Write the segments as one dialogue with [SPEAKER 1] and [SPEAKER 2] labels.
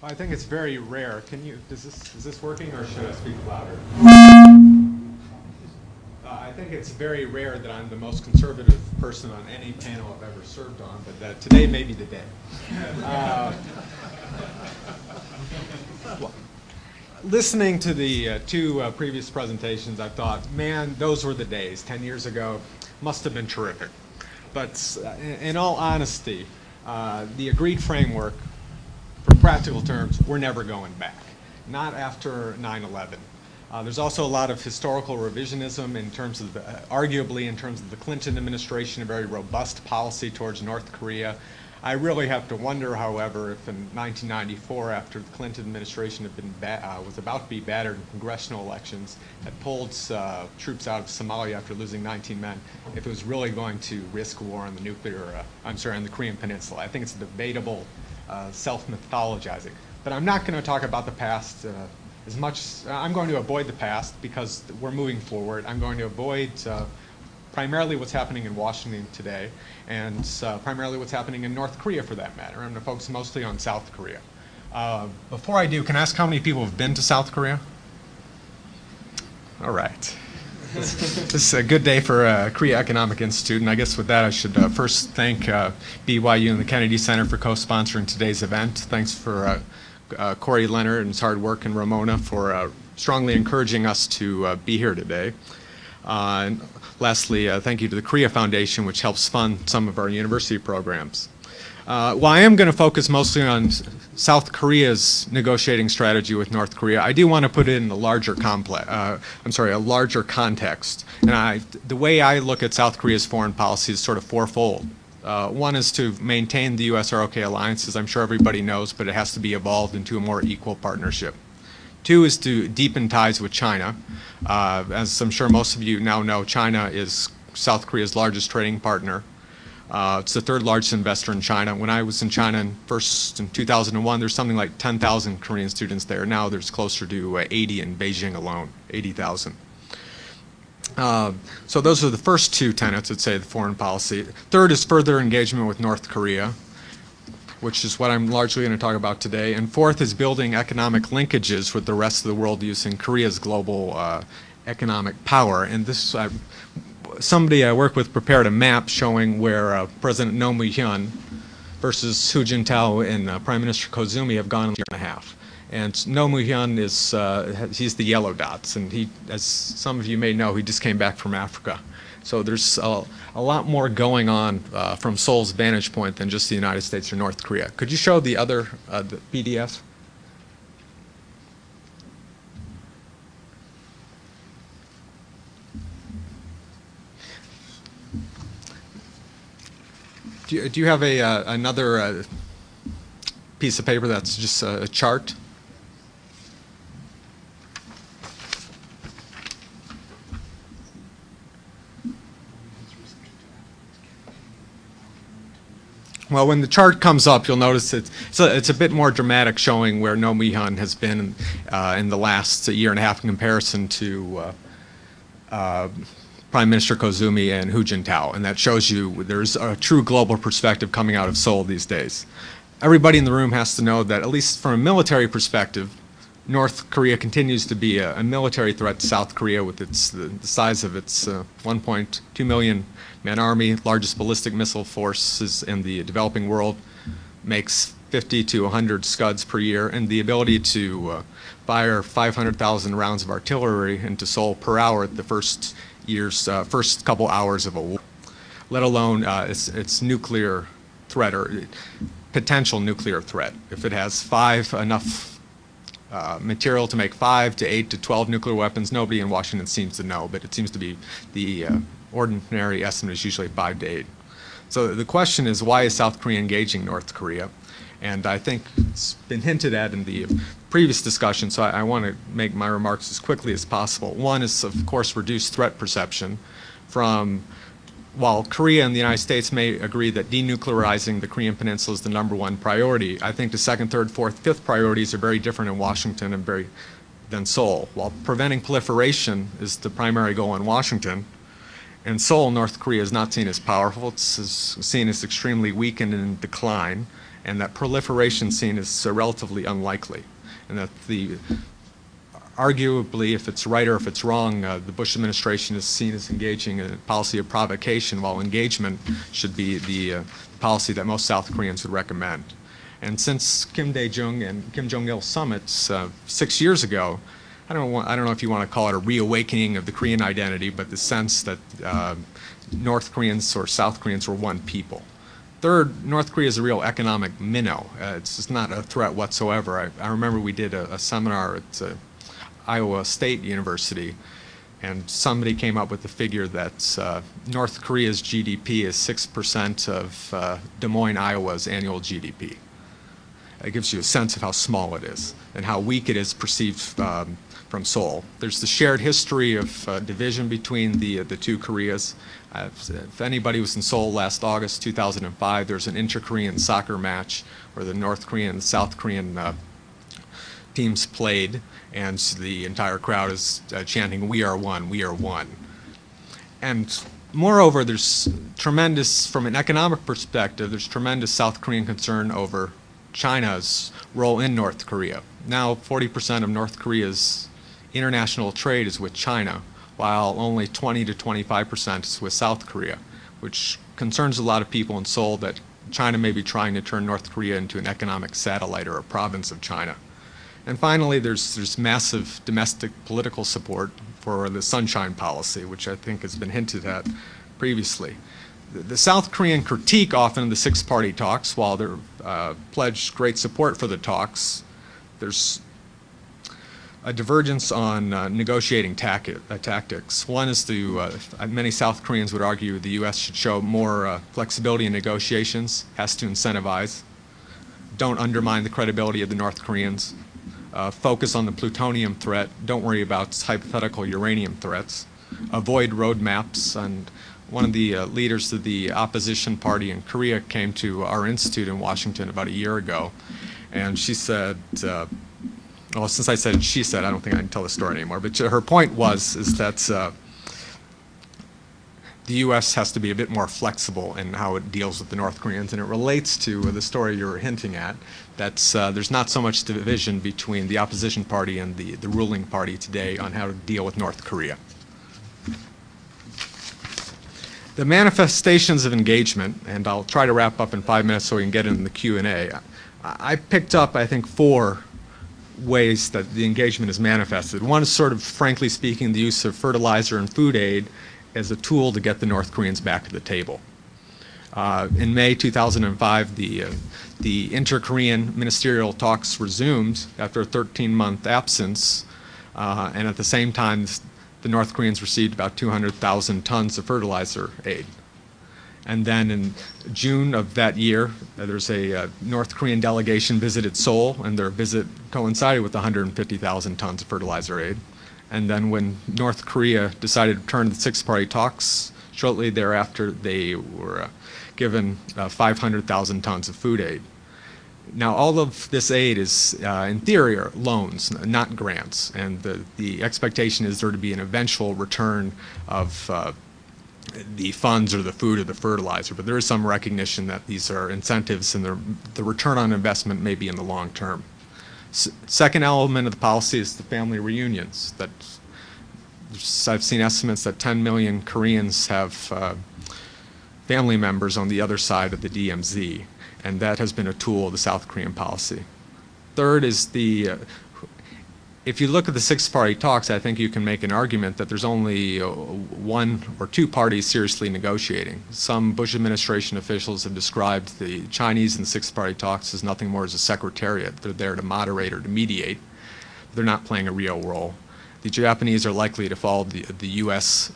[SPEAKER 1] I think it's very rare. Is this working or should I speak louder? I think it's very rare that I'm the most conservative person on any panel I've ever served on, but today may be the day. Well, listening to the two previous presentations, I thought, man, those were the days 10 years ago. Must have been terrific. But in all honesty, the agreed framework, for practical terms, we're never going back. Not after 9/11. There's also a lot of historical revisionism in terms of, arguably in terms of the Clinton administration, a very robust policy towards North Korea. I really have to wonder, however, if in 1994, after the Clinton administration had been was about to be battered in congressional elections, had pulled troops out of Somalia after losing 19 men, if it was really going to risk war on the on the Korean Peninsula. I think it's debatable, self-mythologizing. But I'm not going to talk about the past as much. I'm going to avoid the past because we're moving forward. I'm going to avoid primarily what's happening in Washington today, and primarily what's happening in North Korea for that matter. I'm going to focus mostly on South Korea. Before I do, can I ask how many people have been to South Korea? All right. This is a good day for Korea Economic Institute, and I guess with that I should first thank BYU and the Kennedy Center for co-sponsoring today's event. Thanks for Corey Leonard and his hard work, and Ramona for strongly encouraging us to be here today. And lastly, thank you to the Korea Foundation, which helps fund some of our university programs. While I am going to focus mostly on South Korea's negotiating strategy with North Korea, I do want to put it in a larger a larger context. And the way I look at South Korea's foreign policy is sort of fourfold. One is to maintain the U.S.-ROK alliance, as I'm sure everybody knows, but it has to be evolved into a more equal partnership. Two is to deepen ties with China. As I'm sure most of you now know, China is South Korea's largest trading partner. It's the third largest investor in China. When I was in China in 2001, there's something like 10,000 Korean students there. Now there's closer to 80 in Beijing alone, 80,000. So those are the first two tenets, I'd say, the foreign policy. Third is further engagement with North Korea, which is what I'm largely going to talk about today. And fourth is building economic linkages with the rest of the world using Korea's global economic power. And this, somebody I work with prepared a map showing where President Roh Moo-hyun versus Hu Jintao and Prime Minister Koizumi have gone in a year and a half. And Roh Moo-hyun he's the yellow dots, and he, as some of you may know, he just came back from Africa. So there's a lot more going on from Seoul's vantage point than just the United States or North Korea. Could you show the other the PDF? Do you have another piece of paper that's just a chart? Well, when the chart comes up, you'll notice it's a bit more dramatic, showing where Roh Moo-hyun has been in the last year and a half in comparison to Prime Minister Koizumi and Hu Jintao, and that shows you there's a true global perspective coming out of Seoul these days. Everybody in the room has to know that, at least from a military perspective, North Korea continues to be a military threat to South Korea with the size of its 1.2 million man army, largest ballistic missile forces in the developing world, makes 50 to 100 Scuds per year, and the ability to fire 500,000 rounds of artillery into Seoul per hour at the first couple hours of a war, let alone its nuclear threat or potential nuclear threat. If it has enough material to make 5 to 8 to 12 nuclear weapons, nobody in Washington seems to know, but it seems to be the ordinary estimate is usually 5 to 8. So the question is, why is South Korea engaging North Korea? And I think it's been hinted at in the previous discussion, so I want to make my remarks as quickly as possible. One is, of course, reduced threat perception from, while Korea and the United States may agree that denuclearizing the Korean Peninsula is the #1 priority, I think the second, third, fourth, fifth priorities are very different in Washington than Seoul. While preventing proliferation is the primary goal in Washington, in Seoul, North Korea is not seen as powerful. It's seen as extremely weak and in decline. and that proliferation seen is relatively unlikely, and that arguably, if it's right or if it's wrong, the Bush administration is seen as engaging in a policy of provocation, while engagement should be the policy that most South Koreans would recommend. And since Kim Dae-jung and Kim Jong-il summits 6 years ago, I don't know if you want to call it a reawakening of the Korean identity, but the sense that North Koreans or South Koreans were one people. Third, North Korea is a real economic minnow. It's just not a threat whatsoever. I remember we did a seminar at Iowa State University, and somebody came up with the figure that North Korea's GDP is 6% of Des Moines, Iowa's annual GDP. It gives you a sense of how small it is and how weak it is perceived from Seoul. There's the shared history of division between the two Koreas. If anybody was in Seoul last August 2005, there's an inter-Korean soccer match where the North Korean and South Korean teams played, and the entire crowd is chanting, "We are one, we are one." And moreover, there's tremendous, from an economic perspective, there's tremendous South Korean concern over China's role in North Korea. Now 40% of North Korea's international trade is with China, while only 20 to 25% is with South Korea, which concerns a lot of people in Seoul that China may be trying to turn North Korea into an economic satellite or a province of China. And finally, there's massive domestic political support for the Sunshine Policy, which I think has been hinted at previously. The South Korean critique often of the six-party talks, while they pledged great support for the talks, there's a divergence on negotiating tactics. One is many South Koreans would argue the U.S. should show more flexibility in negotiations, has to incentivize, don't undermine the credibility of the North Koreans, focus on the plutonium threat, don't worry about hypothetical uranium threats, avoid roadmaps. And one of the leaders of the opposition party in Korea came to our institute in Washington about a year ago, and she said, well, since I said she said, I don't think I can tell the story anymore, but her point is that the U.S. has to be a bit more flexible in how it deals with the North Koreans, and it relates to the story you were hinting at, that there's not so much division between the opposition party and the ruling party today on how to deal with North Korea. The manifestations of engagement, and I'll try to wrap up in 5 minutes so we can get into the Q&A. I picked up, I think, 4 ways that the engagement is manifested. One is sort of, frankly speaking, the use of fertilizer and food aid as a tool to get the North Koreans back to the table. In May 2005, the inter-Korean ministerial talks resumed after a 13-month absence, and at the same time, the North Koreans received about 200,000 tons of fertilizer aid. And then in June of that year, there's a North Korean delegation visited Seoul, and their visit coincided with 150,000 tons of fertilizer aid. And then when North Korea decided to return to the six-party talks, shortly thereafter they were given 500,000 tons of food aid. Now, all of this aid is, in theory, are loans, not grants, and the expectation is there to be an eventual return of the funds or the food or the fertilizer, but there is some recognition that these are incentives and the return on investment may be in the long term. Second element of the policy is the family reunions. I've seen estimates that 10 million Koreans have family members on the other side of the DMZ, and that has been a tool of the South Korean policy. Third is if you look at the six-party talks, I think you can make an argument that there's only 1 or 2 parties seriously negotiating. Some Bush administration officials have described the Chinese in the six-party talks as nothing more as a secretariat. They're there to moderate or to mediate. They're not playing a real role. The Japanese are likely to follow the U.S.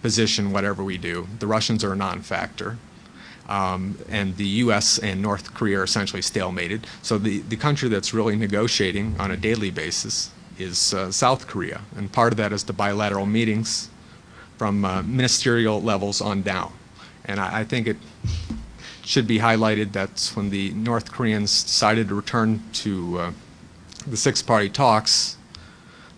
[SPEAKER 1] Position, whatever we do. The Russians are a non-factor. And the U.S. and North Korea are essentially stalemated. So the country that's really negotiating on a daily basis is South Korea. And part of that is the bilateral meetings from ministerial levels on down. And I think it should be highlighted that when the North Koreans decided to return to the six-party talks,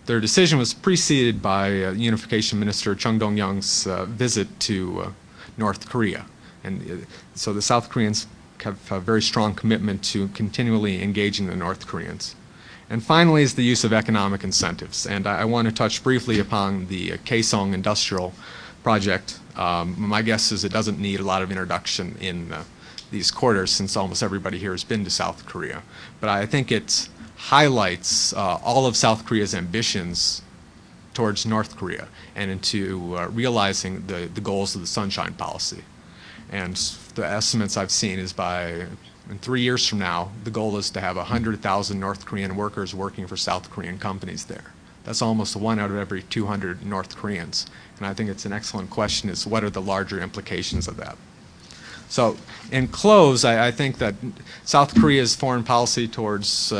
[SPEAKER 1] their decision was preceded by Unification Minister Chung Dong-young's visit to North Korea. And so the South Koreans have a very strong commitment to continually engaging the North Koreans. And finally is the use of economic incentives. And I want to touch briefly upon the Kaesong industrial project. My guess is it doesn't need a lot of introduction in these quarters, since almost everybody here has been to South Korea. But I think it highlights all of South Korea's ambitions towards North Korea and into realizing the goals of the Sunshine Policy. And the estimates I've seen is in 3 years from now, the goal is to have 100,000 North Korean workers working for South Korean companies there. That's almost 1 out of every 200 North Koreans. And I think it's an excellent question, is what are the larger implications of that? So in close, I think that South Korea's foreign policy towards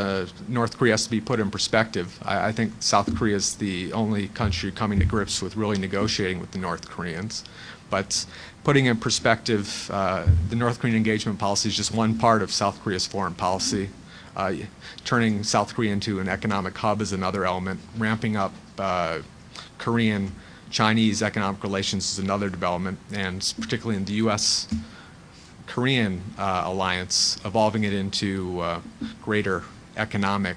[SPEAKER 1] North Korea has to be put in perspective. I think South Korea is the only country coming to grips with really negotiating with the North Koreans. But putting in perspective, the North Korean engagement policy is just one part of South Korea's foreign policy. Turning South Korea into an economic hub is another element. Ramping up Korean-Chinese economic relations is another development, and particularly in the U.S.-Korean alliance, evolving it into greater economic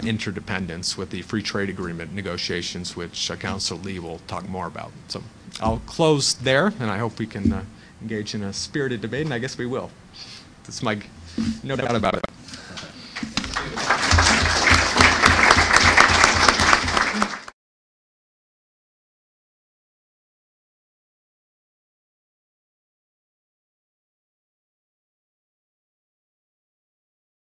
[SPEAKER 1] interdependence with the free trade agreement negotiations, which Councilor Lee will talk more about. So I'll close there, and I hope we can engage in a spirited debate, and I guess we will. That's no doubt about it.